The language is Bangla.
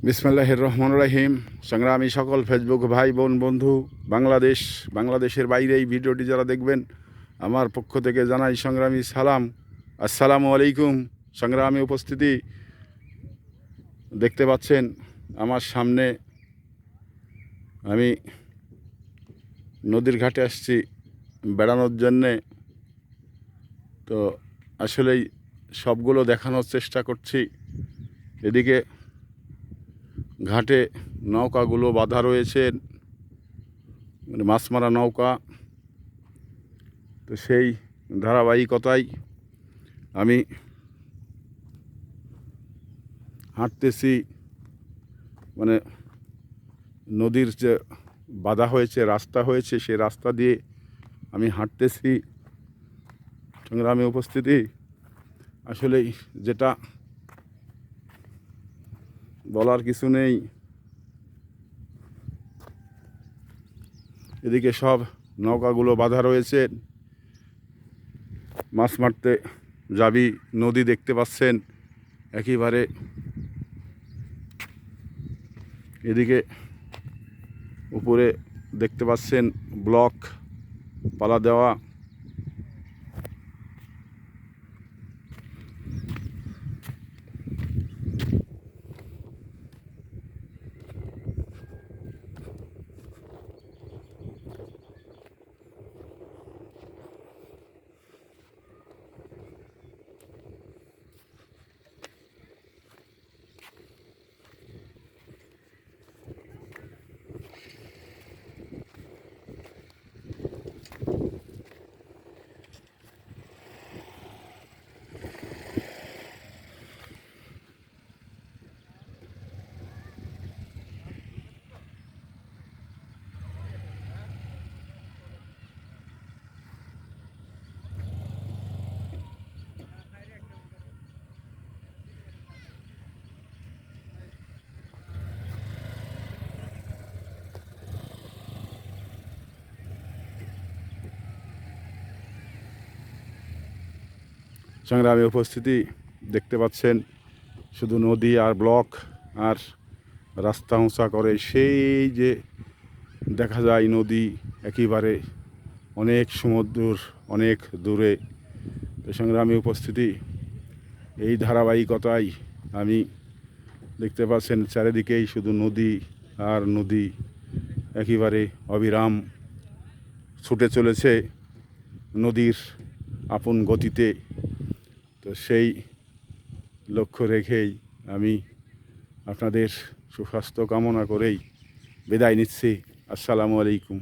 বিসমিল্লাহির রহমানির রহিম। সংগ্রামী সকল ফেসবুক ভাই বোন বন্ধু, বাংলাদেশের বাইরে এই ভিডিওটি যারা দেখবেন, আমার পক্ষ থেকে জানাই সংগ্রামী সালাম। আসসালামু আলাইকুম। সংগ্রামী উপস্থিতি, দেখতে পাচ্ছেন আমার সামনে আমি নদীর ঘাটে আসছি বেড়ানোর জন্যে। তো আসলেই সবগুলো দেখানোর চেষ্টা করছি। এদিকে ঘাটে নৌকাগুলো বাঁধা রয়েছে, মানে মাছ মারা নৌকা। তো সেই ধারাবাহিকতায় আমি হাঁটতেছি, মানে নদীর যে বাঁধা হয়েছে রাস্তা হয়েছে, সেই রাস্তা দিয়ে আমি হাঁটতেছি। সংগ্রামী উপস্থিতি, আসলেই যেটা বলার কিছু নেই। এদিকে সব নৌকাগুলো বাঁধা রয়েছে, মাছ মারতে যাবি। নদী দেখতে পাচ্ছেন একেবারে। এদিকে উপরে দেখতে পাচ্ছেন ব্লক পালা দেওয়া। সংগ্রামী উপস্থিতি, দেখতে পাচ্ছেন শুধু নদী আর ব্লক আর রাস্তা উঁচা করে সেই যে দেখা যায় নদী একেবারে অনেক সমুদ্র, অনেক দূরে। তো সংগ্রামী উপস্থিতি, এই ধারাবাহিকতায় আমি দেখতে পাচ্ছেন চারিদিকেই শুধু নদী আর নদী, একেবারে অবিরাম ছুটে চলেছে নদীর আপন গতিতে। তো সেই লক্ষ্য রেখেই আমি আপনাদের সুস্বাস্থ্য কামনা করেই বিদায় নিচ্ছি। আসসালামু আলাইকুম।